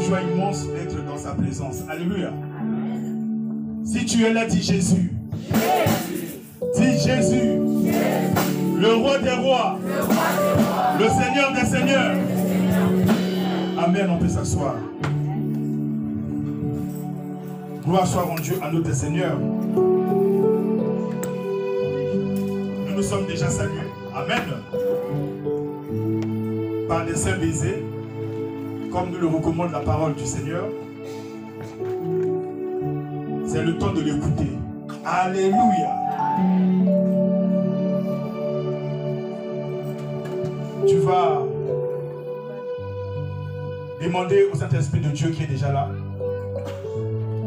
joie immense d'être dans sa présence. Alléluia. Si tu es là, dis Jésus. Dis Jésus. Le roi des rois. Le Seigneur des seigneurs. Amen, on peut s'asseoir. Gloire soit rendue à notre Seigneur. Nous nous sommes déjà salués. Amen. Par des saints baisers, comme nous le recommande la parole du Seigneur. C'est le temps de l'écouter. Alléluia. Tu vas demander au Saint-Esprit de Dieu qui est déjà là,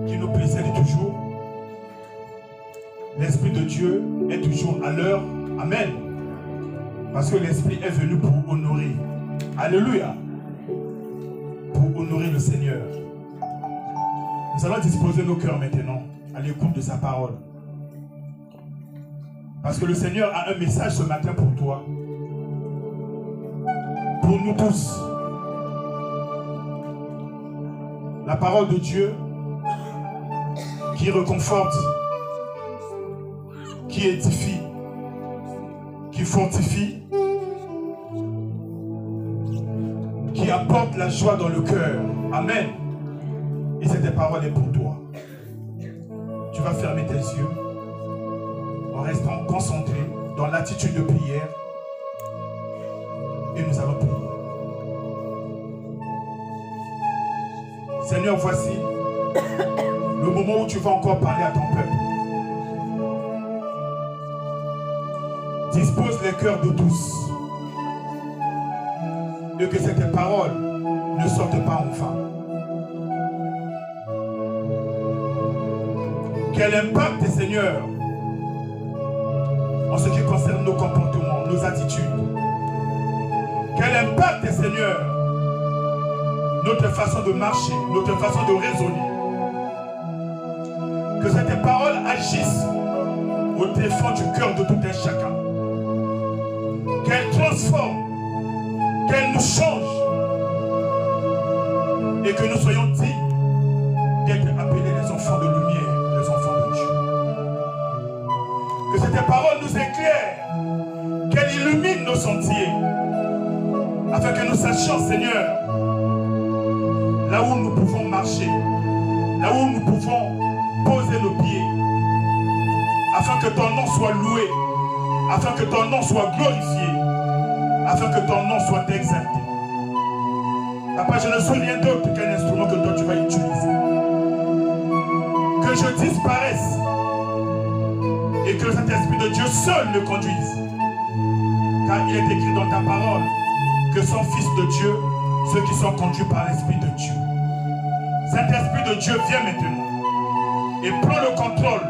qui nous précède toujours. L'Esprit de Dieu est toujours à l'heure. Amen. Parce que l'Esprit est venu pour honorer. Alléluia. Pour honorer le Seigneur. Nous allons disposer nos cœurs maintenant à l'écoute de sa parole. Parce que le Seigneur a un message ce matin pour toi. Pour nous tous. La parole de Dieu qui réconforte, qui édifie, qui fortifie, qui apporte la joie dans le cœur. Amen. Et cette parole est pour toi. Tu vas fermer tes yeux en restant concentré dans l'attitude de prière et nous allons prier. Seigneur, voici le moment où tu vas encore parler à ton peuple. Dispose les cœurs de tous et que cette parole ne sorte pas en vain. Quel impact, Seigneur, en ce qui concerne nos comportements, nos attitudes. Quel impact, Seigneur, notre façon de marcher, notre façon de raisonner. Que cette parole agisse au défend du cœur de tout un chacun. Qu'elle transforme, qu'elle nous change et que nous soyons dignes d'être appelés les enfants de lumière, les enfants de Dieu. Que cette parole nous éclaire, qu'elle illumine nos sentiers, afin que nous sachions, Seigneur, là où nous pouvons marcher, là où nous pouvons poser nos pieds, afin que ton nom soit loué, afin que ton nom soit glorifié, afin que ton nom soit exalté. Papa, je ne suis rien d'autre qu'un instrument que toi tu vas utiliser. Que je disparaisse et que le Saint-Esprit de Dieu seul le conduise. Car il est écrit dans ta parole que sont fils de Dieu ceux qui sont conduits par l'Esprit de Dieu. Saint-Esprit de Dieu, viens maintenant et prends le contrôle,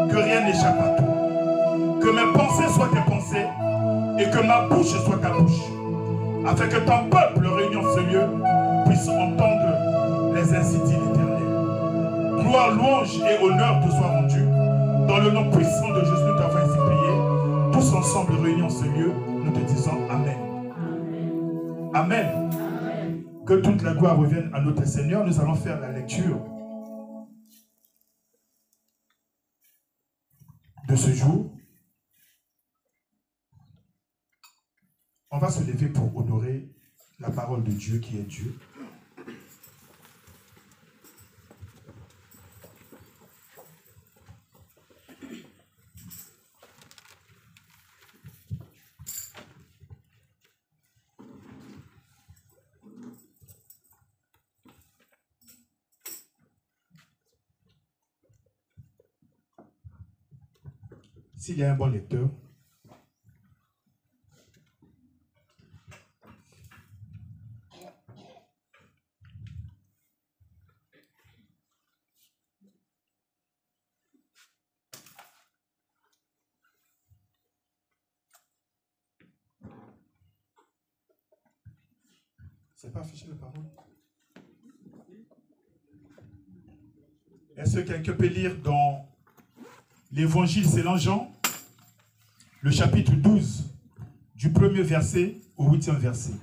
que rien n'échappe à toi. Que mes pensées soient tes pensées et que ma bouche soit ta bouche, afin que ton peuple réuni en ce lieu puisse entendre les inciter l'Éternel. Gloire, louange et honneur te soient rendus. Dans le nom puissant de Jésus, nous t'avons ainsi prié. Tous ensemble réunis en ce lieu, nous te disons Amen. Amen. Amen. Que toute la gloire revienne à notre Seigneur. Nous allons faire la lecture de ce jour. On va se lever pour honorer la parole de Dieu qui est Dieu. S'il y a un bon lecteur, c'est pas affiché la parole. Est-ce que quelqu'un peut lire dans l'Évangile selon Jean, le chapitre 12, du 1er verset au 8e verset?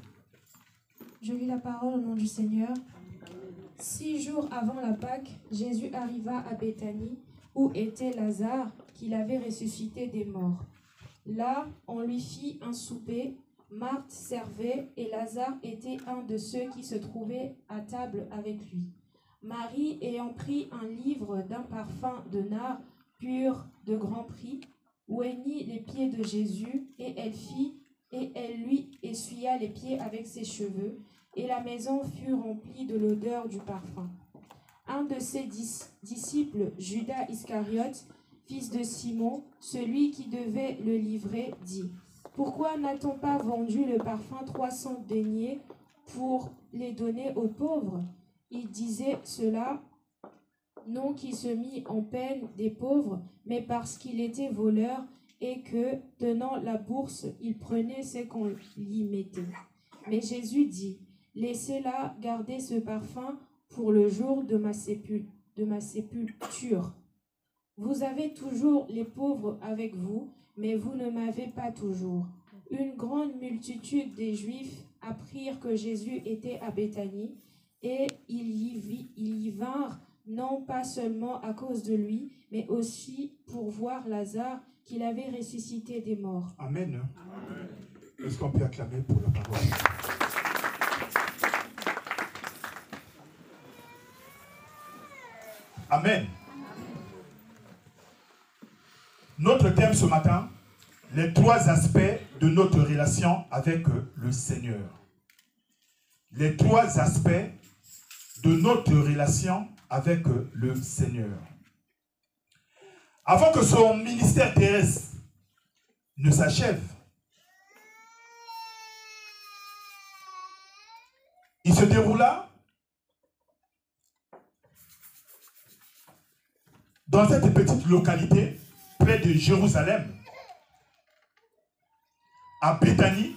Je lis la parole au nom du Seigneur. 6 jours avant la Pâque, Jésus arriva à Béthanie, où était Lazare, qu'il avait ressuscité des morts. Là, on lui fit un souper. Marthe servait et Lazare était un de ceux qui se trouvaient à table avec lui. Marie, ayant pris un livre d'un parfum de nard pur de grand prix, oignit les pieds de Jésus et elle lui essuya les pieds avec ses cheveux, et la maison fut remplie de l'odeur du parfum. Un de ses disciples, Judas Iscariote, fils de Simon, celui qui devait le livrer, dit: Pourquoi n'a-t-on pas vendu le parfum 300 deniers pour les donner aux pauvres? Il disait cela non qu'il se mit en peine des pauvres, mais parce qu'il était voleur et que, tenant la bourse, il prenait ce qu'on y mettait. Mais Jésus dit: Laissez-la garder ce parfum pour le jour de ma sépulture. Vous avez toujours les pauvres avec vous, mais vous ne m'avez pas toujours. Une grande multitude des Juifs apprirent que Jésus était à Béthanie, et ils y vinrent, non pas seulement à cause de lui, mais aussi pour voir Lazare qu'il avait ressuscité des morts. Amen. Amen. Est-ce qu'on peut acclamer pour la parole? Amen. Notre thème ce matin, les 3 aspects de notre relation avec le Seigneur. Les 3 aspects de notre relation avec le Seigneur. Avant que son ministère terrestre ne s'achève, il se déroula dans cette petite localité près de Jérusalem, à Béthanie,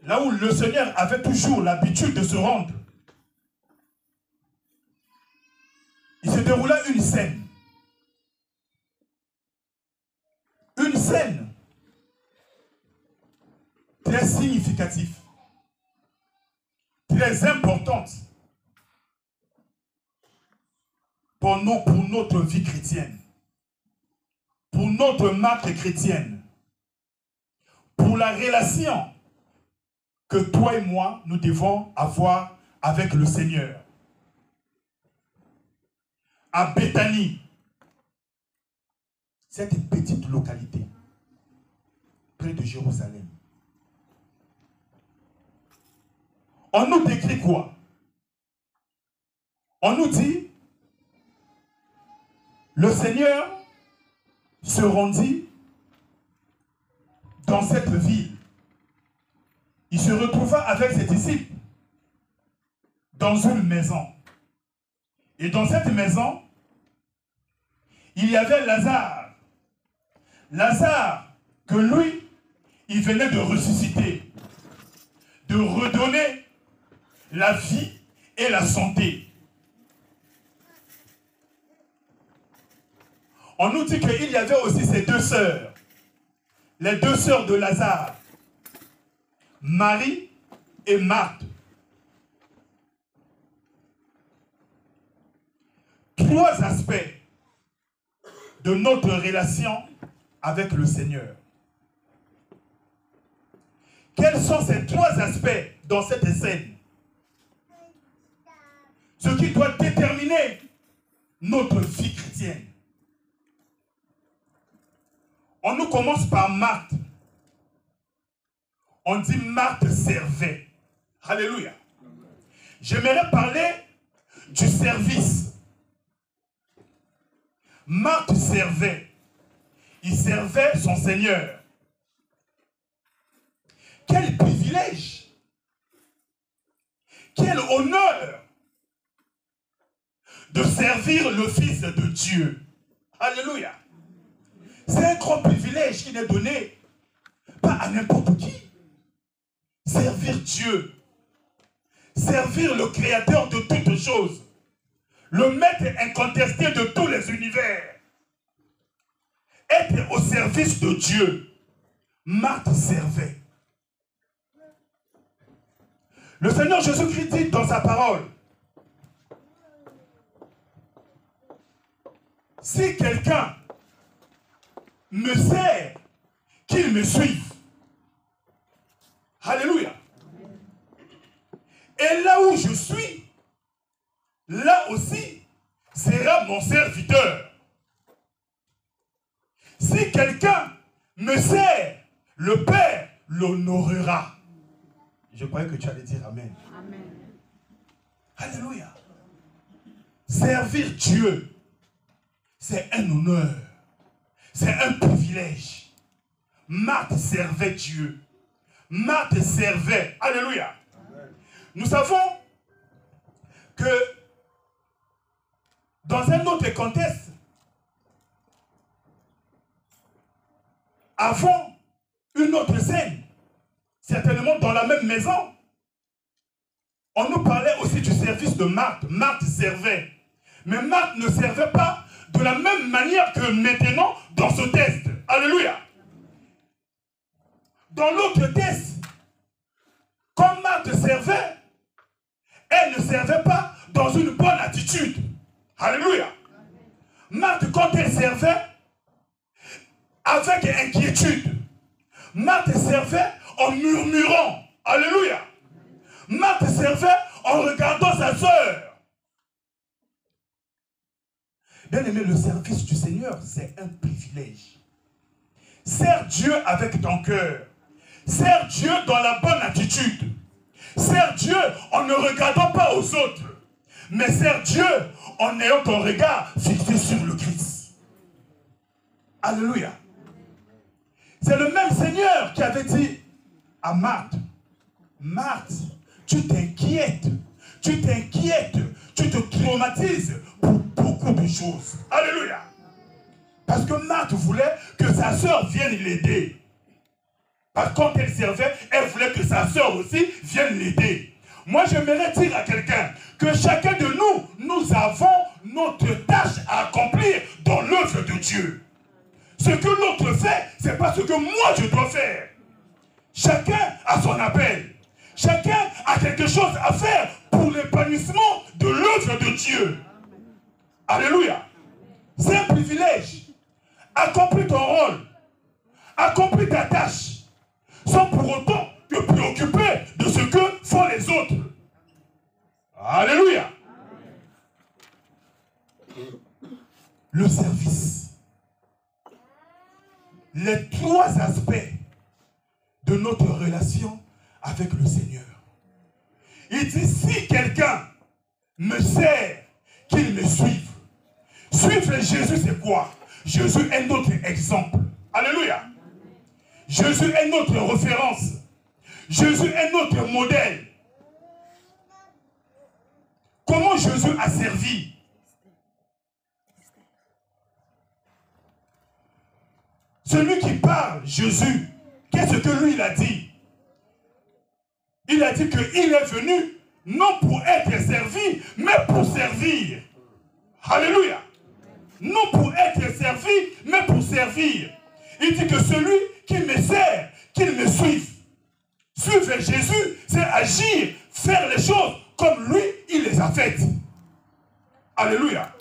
là où le Seigneur avait toujours l'habitude de se rendre. Il se déroula une scène. Une scène très significative, très importante pour notre vie chrétienne, pour notre marque chrétienne, pour la relation que toi et moi, nous devons avoir avec le Seigneur. À Béthanie, cette petite localité, près de Jérusalem. On nous décrit quoi? On nous dit, le Seigneur se rendit dans cette ville. Il se retrouva avec ses disciples dans une maison. Et dans cette maison, il y avait Lazare. Lazare, que lui, il venait de ressusciter, de redonner la vie et la santé. On nous dit qu'il y avait aussi ces 2 sœurs, les 2 sœurs de Lazare, Marie et Marthe. 3 aspects de notre relation avec le Seigneur. Quels sont ces 3 aspects dans cette scène? Ce qui doit déterminer notre vie chrétienne. On nous commence par Marthe. On dit Marthe servait. Alléluia. J'aimerais parler du service. Marthe servait. Il servait son Seigneur. Quel privilège, quel honneur de servir le Fils de Dieu. Alléluia. C'est un grand privilège qui n'est donné pas à n'importe qui. Servir Dieu, servir le Créateur de toutes choses, le maître incontesté de tous les univers, être au service de Dieu. Marthe servait. Le Seigneur Jésus-Christ dit dans sa parole, si quelqu'un me sert, qu'il me suive. Alléluia. Et là où je suis, là aussi, sera mon serviteur. Si quelqu'un me sert, le Père l'honorera. Je croyais que tu allais dire Amen. Amen. Alléluia. Servir Dieu, c'est un honneur. C'est un privilège. Marthe servait Dieu. Marthe servait. Alléluia. Amen. Nous savons que dans un autre contexte, avant une autre scène, certainement dans la même maison, on nous parlait aussi du service de Marthe. Marthe servait. Mais Marthe ne servait pas de la même manière que maintenant dans ce test. Alléluia. Dans l'autre test, quand Marthe servait, elle ne servait pas dans une bonne attitude. Alléluia. Marthe, quand elle servait, avec inquiétude. Marthe servait en murmurant. Alléluia. Marthe servait en regardant sa sœur. Bien aimé, le service du Seigneur, c'est un privilège. Sers Dieu avec ton cœur. Sers Dieu dans la bonne attitude. Sers Dieu en ne regardant pas aux autres. Mais sers Dieu en ayant ton regard fixé sur le Christ. Alléluia. C'est le même Seigneur qui avait dit à Marthe, Marthe, tu t'inquiètes, tu te traumatises pour beaucoup de choses. Alléluia. Parce que Marthe voulait que sa sœur vienne l'aider. Parce que quand elle servait, elle voulait que sa sœur aussi vienne l'aider. Moi, j'aimerais dire à quelqu'un que chacun de nous, nous avons notre tâche à accomplir dans l'œuvre de Dieu. Ce que l'autre fait, ce n'est pas ce que moi je dois faire. Chacun a son appel. Chacun a quelque chose à faire pour l'épanouissement de l'œuvre de Dieu. Alléluia. C'est un privilège. Accomplis ton rôle. Accomplis ta tâche. Sans pour autant te préoccuper de ce que font les autres. Alléluia. Le service. Les trois aspects de notre relation avec le Seigneur. Il dit, si quelqu'un me sert, qu'il me suive. Suivre Jésus, c'est quoi? Jésus est notre exemple. Alléluia. Jésus est notre référence. Jésus est notre modèle. Comment Jésus a servi? Celui qui parle, Jésus, qu'est-ce que lui il a dit? Il a dit qu'il est venu non pour être servi, mais pour servir. Alléluia. Non pour être servi, mais pour servir. Il dit que celui qui me sert, qu'il me suive. Suivre Jésus, c'est agir, faire les choses comme lui, il les a faites. Alléluia.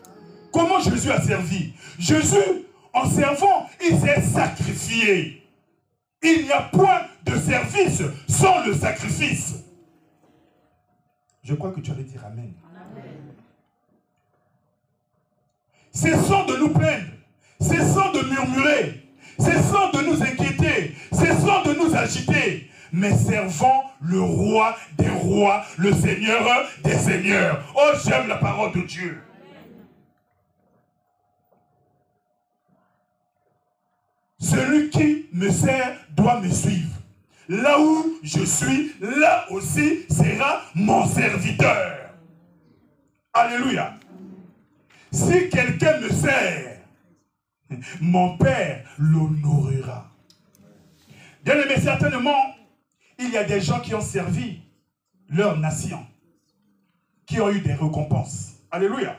Comment Jésus a servi? Jésus, en servant, il s'est sacrifié. Il n'y a point de service sans le sacrifice. Je crois que tu allais dire Amen. Amen. Cessons de nous plaindre. Cessons de murmurer. Cessons de nous inquiéter. Cessons de nous agiter. Mais servons le roi des rois, le Seigneur des seigneurs. Oh, j'aime la parole de Dieu. Celui qui me sert doit me suivre. Là où je suis, là aussi sera mon serviteur. Alléluia. Si quelqu'un me sert, mon Père l'honorera. Bien aimé, certainement, il y a des gens qui ont servi leur nation, qui ont eu des récompenses. Alléluia.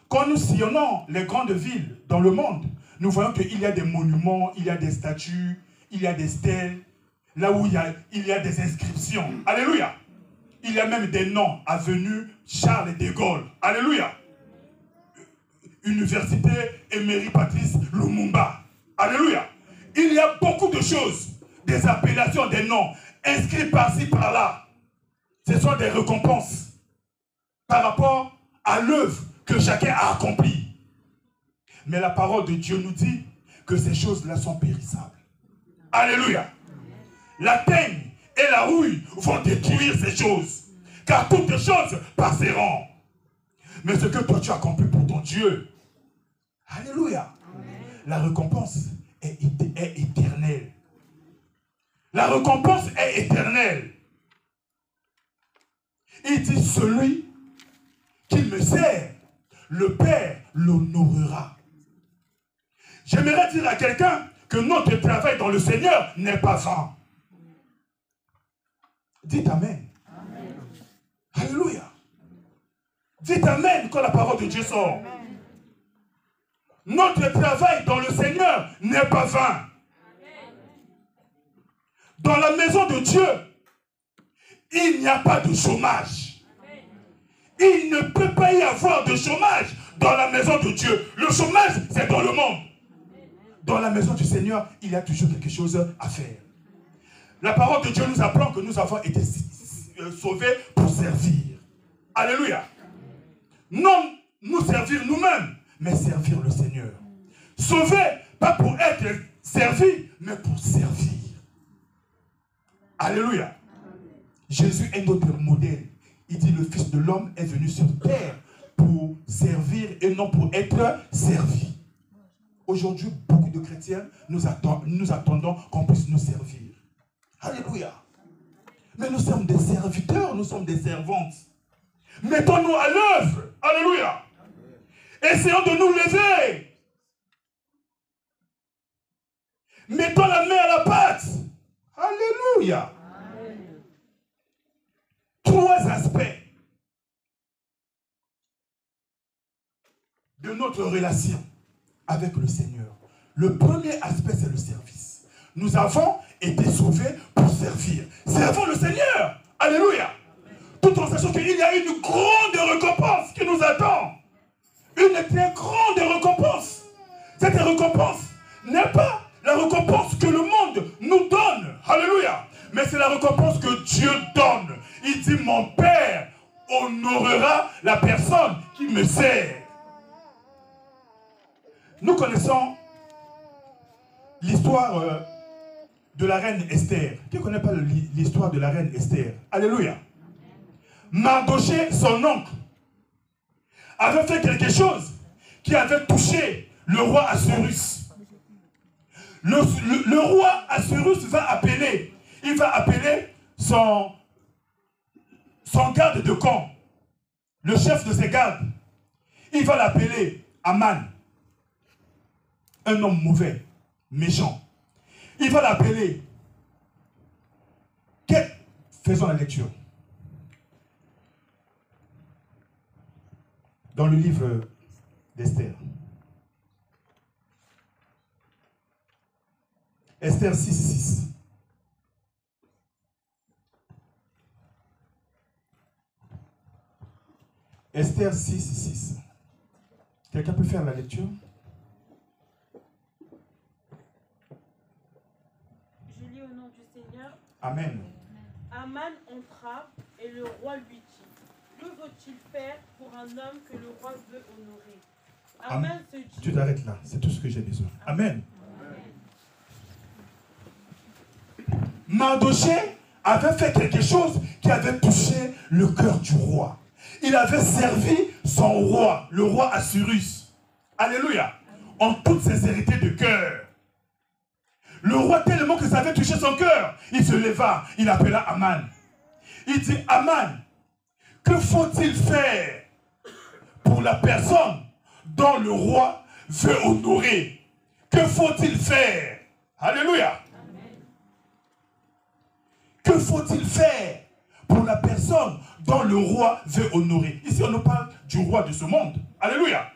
Quand nous sillonnons les grandes villes dans le monde, nous voyons qu'il y a des monuments, il y a des statues, il y a des stèles, là où il y a des inscriptions. Alléluia. Il y a même des noms, avenue Charles de Gaulle. Alléluia. Université Emery Patrice Lumumba. Alléluia. Il y a beaucoup de choses, des appellations, des noms, inscrits par-ci, par-là. Ce sont des récompenses par rapport à l'œuvre que chacun a accomplie. Mais la parole de Dieu nous dit que ces choses-là sont périssables. Alléluia. La teigne et la rouille vont détruire ces choses, car toutes les choses passeront. Mais ce que toi tu as accompli pour ton Dieu, alléluia, la récompense est éternelle. La récompense est éternelle. Il dit, celui qui me sert, le Père l'honorera. J'aimerais dire à quelqu'un que notre travail dans le Seigneur n'est pas vain. Dites Amen. Amen. Alléluia. Dites Amen quand la parole de Dieu sort. Amen. Notre travail dans le Seigneur n'est pas vain. Amen. Dans la maison de Dieu, il n'y a pas de chômage. Amen. Il ne peut pas y avoir de chômage dans la maison de Dieu. Le chômage, c'est dans le monde. Dans la maison du Seigneur, il y a toujours quelque chose à faire. La parole de Dieu nous apprend que nous avons été sauvés pour servir. Alléluia. Non nous servir nous-mêmes, mais servir le Seigneur. Sauvés, pas pour être servis, mais pour servir. Alléluia. Jésus est notre modèle. Il dit, le Fils de l'homme est venu sur terre pour servir et non pour être servi. Aujourd'hui, beaucoup de chrétiens, nous attendons qu'on puisse nous servir. Alléluia. Mais nous sommes des serviteurs, nous sommes des servantes. Mettons-nous à l'œuvre. Alléluia. Essayons de nous lever. Mettons la main à la pâte. Alléluia. Trois aspects de notre relation avec le Seigneur. Le premier aspect, c'est le service. Nous avons été sauvés pour servir. Servons le Seigneur. Alléluia. Tout en sachant qu'il y a une grande récompense qui nous attend. Une très grande récompense. Cette récompense n'est pas la récompense que le monde nous donne. Alléluia. Mais c'est la récompense que Dieu donne. Il dit, mon Père honorera la personne qui me sert. Nous connaissons l'histoire de la reine Esther. Qui ne connaît pas l'histoire de la reine Esther? Alléluia. Mardoché, son oncle, avait fait quelque chose qui avait touché le roi Assuérus. Le roi Assuérus va appeler, il va appeler son garde de camp, le chef de ses gardes. Il va l'appeler Aman, un homme mauvais, méchant. Il va l'appeler. Faisons la lecture. Dans le livre d'Esther. Esther 6:6. Esther 6:6. Quelqu'un peut faire la lecture? Je lis au nom du Seigneur. Amen. Aman entra et le roi lui dit, que veut-il faire pour un homme que le roi veut honorer? Aman se dit... Tu t'arrêtes là, c'est tout ce que j'ai besoin. Amen. Mardoché avait fait quelque chose qui avait touché le cœur du roi. Il avait servi son roi, le roi Assuérus. Alléluia. En toute sincérité de cœur. Le roi, tellement que ça avait touché son cœur, il se leva, il appela Aman. Il dit, Aman, que faut-il faire pour la personne dont le roi veut honorer? Que faut-il faire? Alléluia. Que faut-il faire pour la personne dont le roi veut honorer? Ici, on nous parle du roi de ce monde. Alléluia.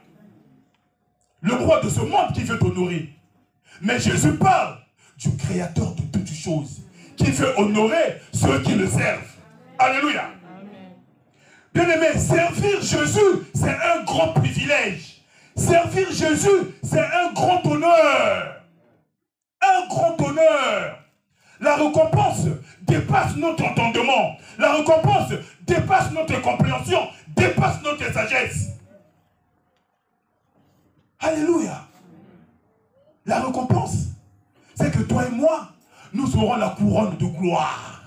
Le roi de ce monde qui veut honorer. Mais Jésus parle du créateur de toutes choses, qui veut honorer ceux qui le servent. Alléluia. Bien-aimé, servir Jésus, c'est un grand privilège. Servir Jésus, c'est un grand honneur. Un grand honneur. La récompense dépasse notre entendement. La récompense dépasse notre compréhension, dépasse notre sagesse. Alléluia. La récompense, c'est que toi et moi, nous aurons la couronne de gloire.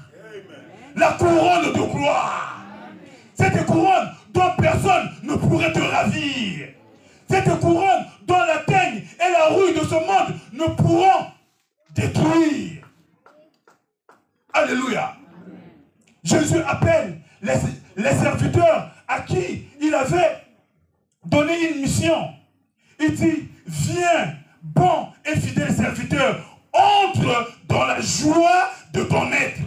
La couronne de gloire. Cette couronne dont personne ne pourrait te ravir. Cette couronne dont la teigne et la rouille de ce monde ne pourront détruire. Alléluia. Jésus appelle les serviteurs à qui il avait donné une mission. Il dit, viens, bon et fidèle serviteur, entre dans la joie de ton maître.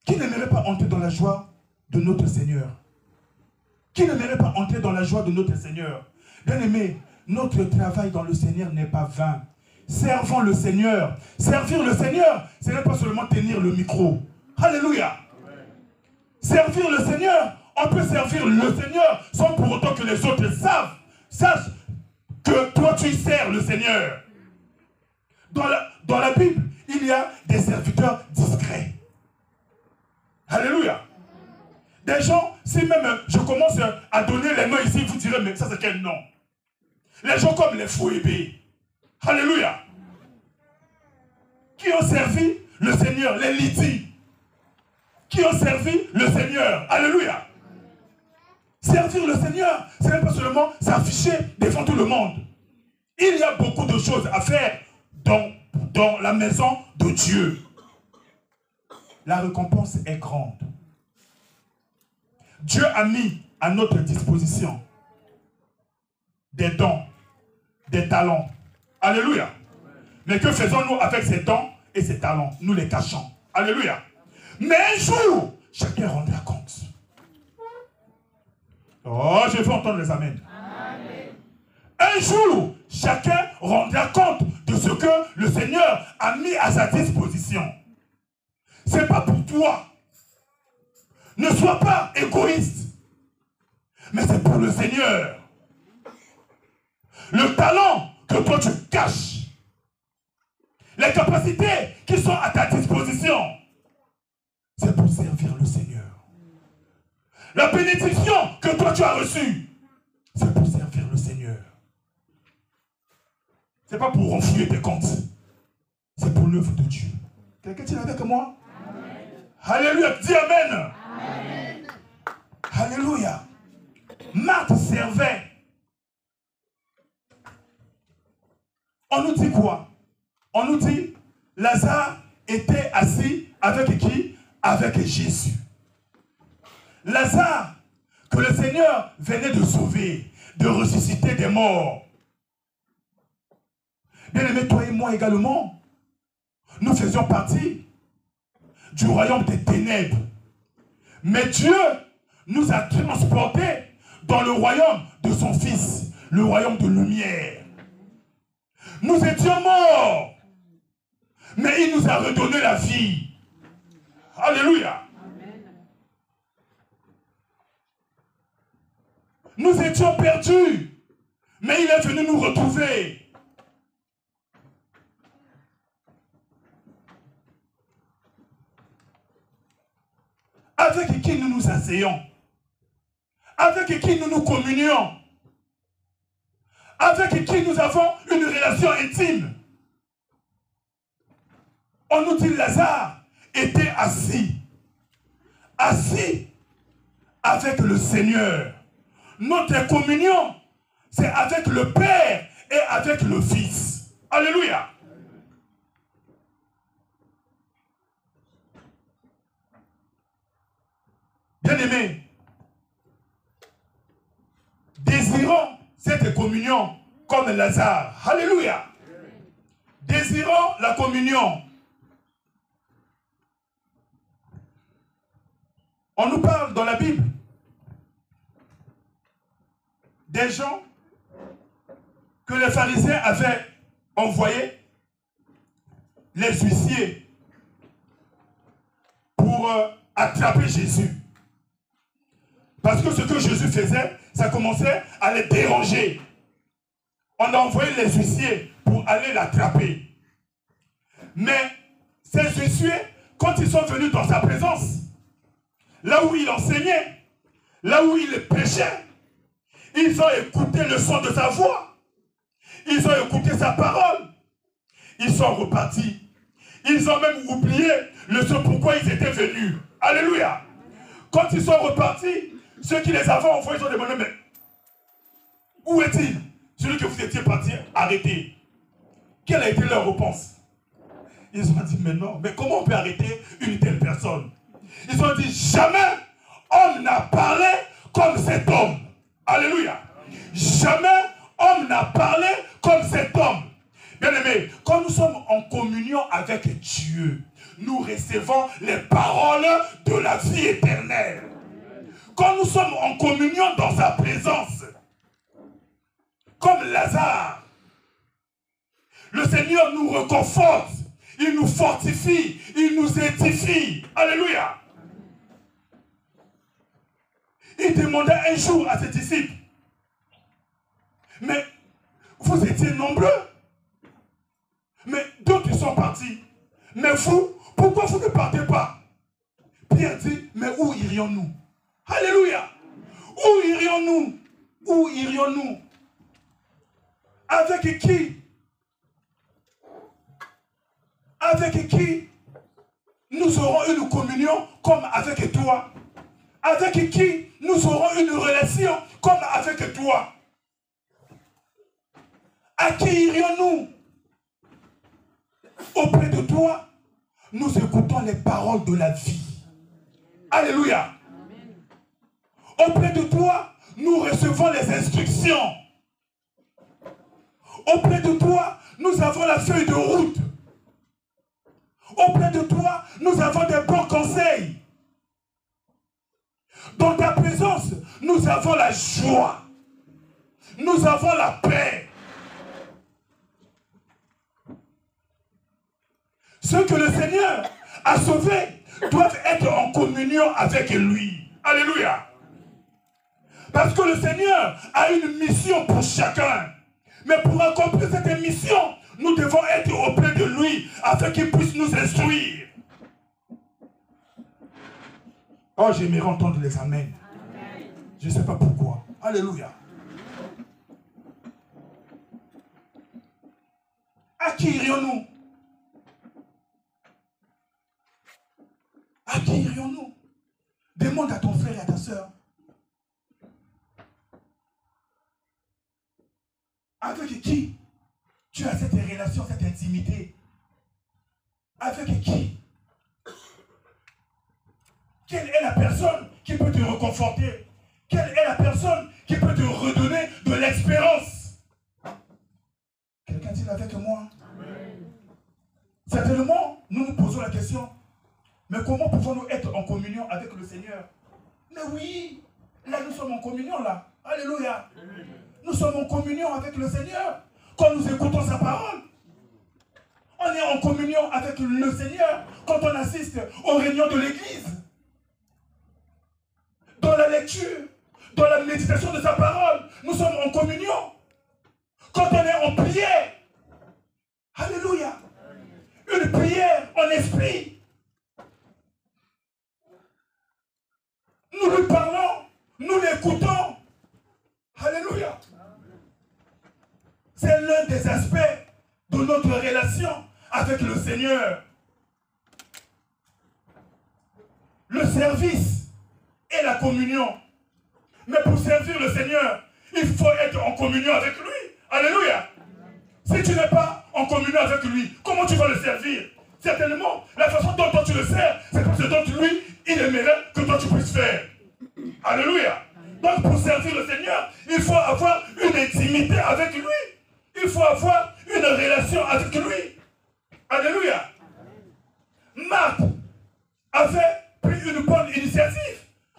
Qui n'aimerait pas entrer dans la joie de notre Seigneur? Qui n'aimerait pas entrer dans la joie de notre Seigneur? Bien-aimé, notre travail dans le Seigneur n'est pas vain. Servons le Seigneur. Servir le Seigneur, ce n'est pas seulement tenir le micro. Alléluia. Servir le Seigneur, on peut servir le Seigneur sans pour autant que les autres sachent que toi tu sers le Seigneur. Dans la Bible, il y a des serviteurs discrets. Alléluia. Des gens, si même je commence à donner les noms ici, vous direz, mais ça c'est quel nom? Les gens comme les Fouébé. Alléluia. Qui ont servi le Seigneur, les Lydie. Qui ont servi le Seigneur. Alléluia. Servir le Seigneur, ce n'est pas seulement s'afficher devant tout le monde. Il y a beaucoup de choses à faire dans la maison de Dieu. La récompense est grande. Dieu a mis à notre disposition des dons, des talents. Alléluia. Mais que faisons-nous avec ces dons et ces talents? Nous les cachons. Alléluia. Mais un jour, chacun rendra compte. Oh, je veux entendre les amens. Amen. Un jour, chacun rendra compte de ce que le Seigneur a mis à sa disposition. Ce n'est pas pour toi. Ne sois pas égoïste. Mais c'est pour le Seigneur. Le talent que toi tu caches. Les capacités qui sont à ta disposition. C'est pour servir le Seigneur. La bénédiction que toi tu as reçue. C'est pour servir le Seigneur. Ce n'est pas pour renflouer tes comptes. C'est pour l'œuvre de Dieu. Quelqu'un est avec moi? Amen. Alléluia. Dis Amen. Amen. Alléluia. Marthe servait. On nous dit quoi? On nous dit Lazare était assis avec qui? Avec Jésus. Lazare, que le Seigneur venait de sauver, de ressusciter des morts. Bien-aimés, toi et moi également, nous faisions partie du royaume des ténèbres. Mais Dieu nous a transportés dans le royaume de son Fils, le royaume de lumière. Nous étions morts, mais il nous a redonné la vie. Alléluia. Nous étions perdus, mais il est venu nous retrouver. Avec qui nous nous asseyons? Avec qui nous nous communions? Avec qui nous avons une relation intime? On nous dit Lazare était assis. Assis avec le Seigneur. Notre communion, c'est avec le Père et avec le Fils. Alléluia. Bien-aimés, désirons cette communion comme Lazare. Alléluia. Désirons la communion. On nous parle dans la Bible des gens que les pharisiens avaient envoyés, les huissiers, pour attraper Jésus. Parce que ce que Jésus faisait, ça commençait à les déranger. On a envoyé les huissiers pour aller l'attraper. Mais ces huissiers, quand ils sont venus dans sa présence, là où il enseignait, là où il prêchait, ils ont écouté le son de sa voix. Ils ont écouté sa parole. Ils sont repartis. Ils ont même oublié le ce pourquoi ils étaient venus. Alléluia. Quand ils sont repartis, ceux qui les avaient envoyés, ils ont demandé, mais où est-il? Celui que vous étiez parti arrêter. Quelle a été leur réponse? Ils ont dit, mais non, mais comment on peut arrêter une telle personne? Ils ont dit, jamais homme n'a parlé comme cet homme. Alléluia. Jamais homme n'a parlé comme cet homme. Bien-aimés, quand nous sommes en communion avec Dieu, nous recevons les paroles de la vie éternelle. Quand nous sommes en communion dans sa présence, comme Lazare, le Seigneur nous réconforte, il nous fortifie, il nous édifie. Alléluia. Il demandait un jour à ses disciples, mais vous étiez nombreux, mais d'autres sont partis. Mais vous, pourquoi vous ne partez pas? Pierre dit, mais où irions-nous? Alléluia. Où irions-nous? Où irions-nous? Avec qui? Avec qui nous aurons une communion comme avec toi? Avec qui nous aurons une relation comme avec toi? À qui irions-nous? Auprès de toi, nous écoutons les paroles de la vie. Alléluia. Auprès de toi, nous recevons les instructions. Auprès de toi, nous avons la feuille de route. Auprès de toi, nous avons des bons conseils. Dans ta présence, nous avons la joie. Nous avons la paix. Ceux que le Seigneur a sauvés doivent être en communion avec lui. Alléluia. Parce que le Seigneur a une mission pour chacun. Mais pour accomplir cette mission, nous devons être auprès de lui afin qu'il puisse nous instruire. Oh, j'aimerais entendre les amens. Je ne sais pas pourquoi. Alléluia. À qui irions-nous? À qui irions-nous? Demande à ton frère et à ta soeur. Avec qui tu as cette relation, cette intimité? Avec qui? Quelle est la personne qui peut te réconforter? Quelle est la personne qui peut te redonner de l'espérance? Quelqu'un dit avec moi? Amen. Certainement, nous nous posons la question, mais comment pouvons-nous être en communion avec le Seigneur? Mais oui, là nous sommes en communion là. Alléluia. Amen. Nous sommes en communion avec le Seigneur quand nous écoutons sa parole. On est en communion avec le Seigneur quand on assiste aux réunions de l'Église. Dans la lecture, dans la méditation de sa parole, nous sommes en communion. Quand on est en prière, alléluia, une prière en esprit, nous lui parlons, nous l'écoutons, alléluia. C'est l'un des aspects de notre relation avec le Seigneur. Le service et la communion. Mais pour servir le Seigneur, il faut être en communion avec lui. Alléluia. Si tu n'es pas en communion avec lui, comment tu vas le servir? Certainement, la façon dont toi tu le sers, c'est parce que dont lui, il aimerait que toi tu puisses faire. Alléluia. Donc pour servir le Seigneur, il faut avoir une intimité avec lui. Il faut avoir une relation avec lui. Alléluia. Marthe avait pris une bonne initiative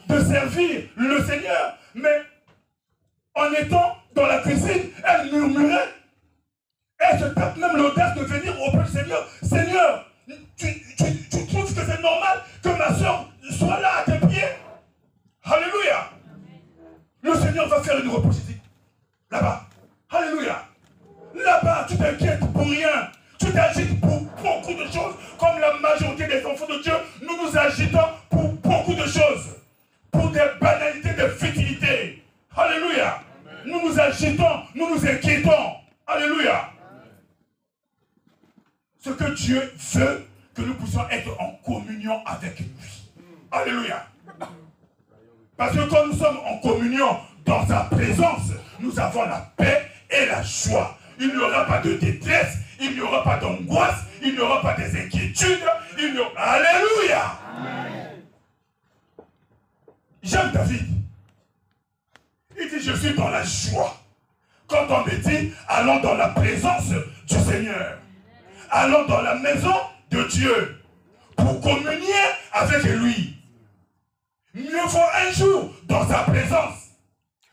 de servir le Seigneur, mais en étant dans la cuisine, elle murmurait. Elle se tape même l'audace de venir auprès du Seigneur. Seigneur, tu trouves que c'est normal que ma soeur soit là à tes pieds? Alléluia. Seigneur va faire une repose ici. Là-bas. Alléluia. Là-bas, tu t'inquiètes pour rien. Tu t'agites pour beaucoup de choses. Comme la majorité des enfants de Dieu, nous nous agitons pour beaucoup de choses. Pour des banalités, des futilités. Alléluia. Amen. Nous nous agitons, nous nous inquiétons. Alléluia. Amen. Ce que Dieu veut, que nous puissions être en communion avec lui. Alléluia. Parce que quand nous sommes en communion dans sa présence, nous avons la paix et la joie. Il n'y aura pas de détresse, il n'y aura pas d'angoisse, il n'y aura pas des inquiétudes. Alléluia. Amen. J'aime David. Il dit, je suis dans la joie. Quand on me dit, allons dans la présence du Seigneur. Allons dans la maison de Dieu pour communier avec lui. Mieux vaut un jour dans sa présence.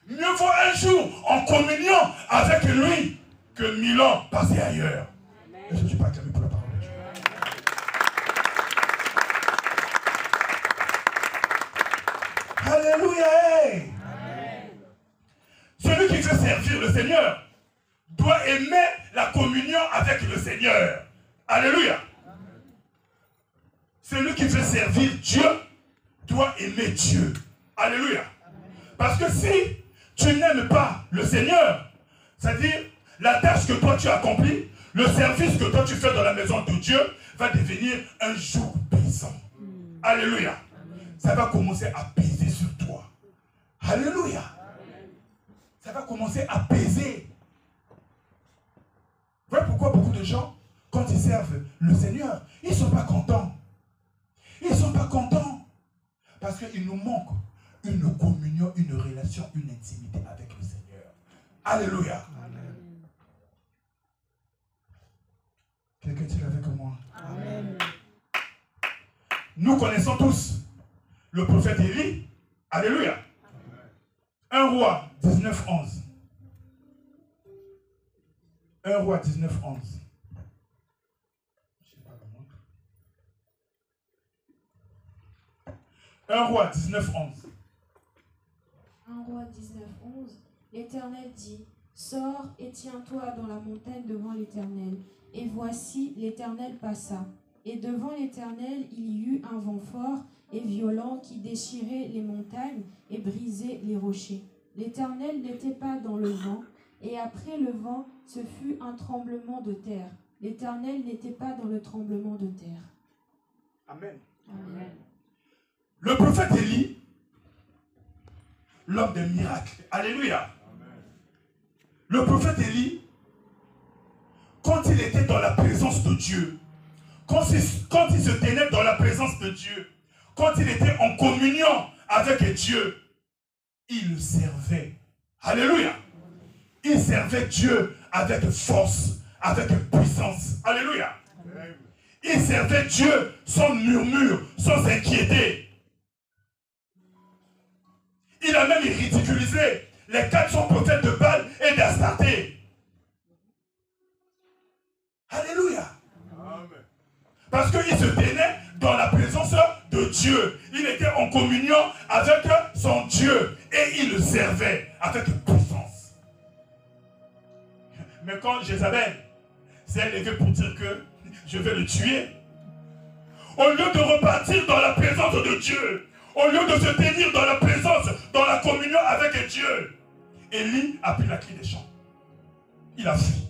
Mieux vaut un jour en communion avec lui que 1000 ans passés ailleurs. Et je ne suis pas acclamé pour la parole de Dieu. Alléluia. Amen. Celui qui veut servir le Seigneur doit aimer la communion avec le Seigneur. Alléluia. Amen. Celui qui veut servir Dieu doit aimer Dieu. Alléluia. Amen. Parce que si tu n'aimes pas le Seigneur, c'est-à-dire la tâche que toi tu accomplis, le service que toi tu fais dans la maison de Dieu va devenir un jour pesant. Alléluia. Amen. Ça va commencer à peser sur toi. Alléluia. Amen. Ça va commencer à peser. Voilà pourquoi beaucoup de gens, quand ils servent le Seigneur, ils ne sont pas contents. Ils ne sont pas contents. Parce qu'il nous manque une communion, une relation, une intimité avec le Seigneur. Alléluia. Amen. Quelqu'un dit avec moi. Amen. Nous connaissons tous le prophète Élie. Alléluia. Amen. 1 Roi 19, 11. 1 Roi 19, 11. Je sais pas le montre. 1 Roi 19, 11. 1 Roi 19, 11. L'Éternel dit, sors et tiens-toi dans la montagne devant l'Éternel. Et voici, l'Éternel passa. Et devant l'Éternel, il y eut un vent fort et violent qui déchirait les montagnes et brisait les rochers. L'Éternel n'était pas dans le vent, et après le vent, ce fut un tremblement de terre. L'Éternel n'était pas dans le tremblement de terre. Amen. Amen. Le prophète Élie, l'homme des miracles. Alléluia. Amen. Le prophète Élie, quand il était dans la présence de Dieu, quand il se tenait dans la présence de Dieu, quand il était en communion avec Dieu, il le servait. Alléluia. Il servait Dieu avec force, avec puissance. Alléluia. Amen. Il servait Dieu sans murmure, sans s'inquiéter. Il a même ridiculisé les 400 prophètes de Baal et d'Astarté. Alléluia. Amen. Parce qu'il se tenait dans la présence de Dieu. Il était en communion avec son Dieu et il le servait avec puissance. Mais quand Jézabel s'est levée pour dire que je vais le tuer, au lieu de repartir dans la présence de Dieu, au lieu de se tenir dans la présence, dans la communion avec Dieu, Élie a pris la clé des champs. Il a fui.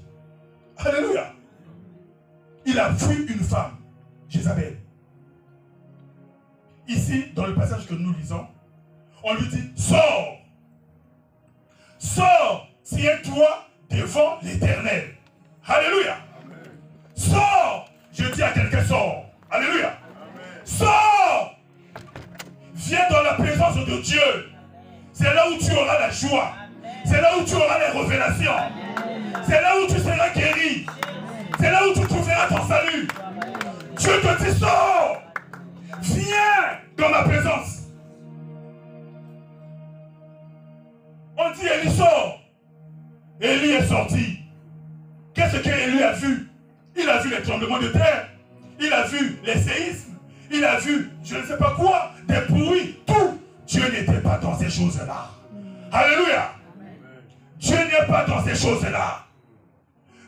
Alléluia. Il a fui une femme, Jézabel. Ici, dans le passage que nous lisons, on lui dit, sors. Sors, tiens-toi devant l'Éternel. Alléluia. Amen. Sors. Je dis à quelqu'un, sors. Alléluia. Amen. Sors. Viens dans la présence de Dieu. C'est là où tu auras la joie. C'est là où tu auras les révélations. C'est là où tu seras guéri. C'est là où tu trouveras ton salut. Dieu te dit, sors. Viens dans ma présence. On dit, Élie sort. Élie est sorti. Qu'est-ce qu'Élie a vu? Il a vu les tremblements de terre. Il a vu les séismes. Il a vu, je ne sais pas quoi, des bruits. Tout. Dieu n'était pas dans ces choses-là. Alléluia. Dieu n'est pas dans ces choses-là.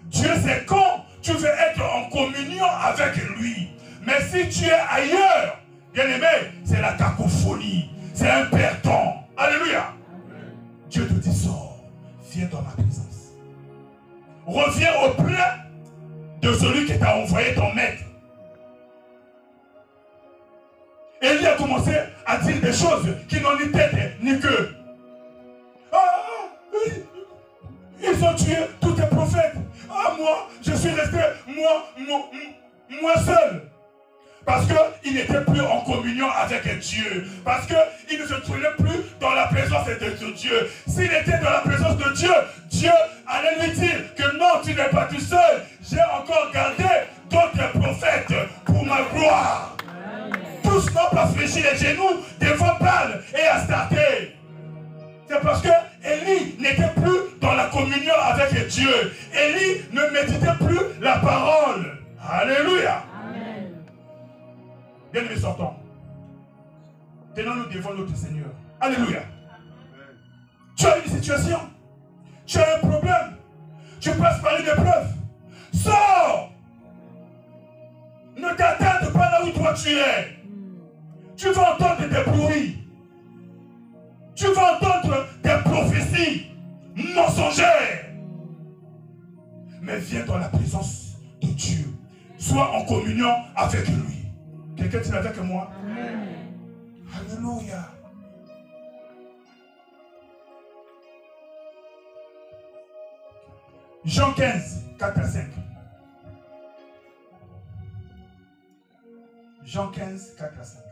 Dieu, c'est quand tu veux être en communion avec lui. Mais si tu es ailleurs, bien aimé, c'est la cacophonie. C'est un perdant. Alléluia. Dieu te dit, sors, viens dans ma présence. Reviens auprès de celui qui t'a envoyé ton maître. Élie a commencé à dire des choses qui n'ont ni tête ni queue. Ils ont tué tous tes prophètes. Moi, je suis resté, moi seul. Parce qu'il n'était plus en communion avec Dieu. Parce qu'il ne se trouvait plus dans la présence de Dieu. S'il était dans la présence de Dieu, Dieu allait lui dire que non, tu n'es pas tout seul. J'ai encore gardé d'autres prophètes pour ma gloire. Tous n'ont pas fléchi les genoux devant Baal et Astarté. C'est parce que Élie n'était plus dans la communion avec Dieu. Élie ne méditait plus la parole. Alléluia. Bien aimés, sortons. Tenons-nous devant notre Seigneur. Alléluia. Tu as une situation. Tu as un problème. Tu passes par une épreuve. Sors. Ne t'attarde pas là où toi tu es. Tu vas entendre des bruits. Tu vas entendre des prophéties mensongères. Mais viens dans la présence de Dieu. Sois en communion avec lui. Quelqu'un dit avec moi? Amen. Alléluia. Jean 15, 4 à 5. Jean 15, 4 à 5.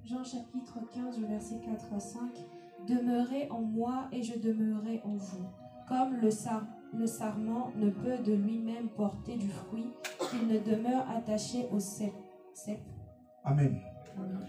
Jean chapitre 15, verset 4 à 5. Demeurez en moi et je demeurerai en vous. Comme le sarment ne peut de lui-même porter du fruit, qu'il ne demeure attaché au cep. Amen. Amen.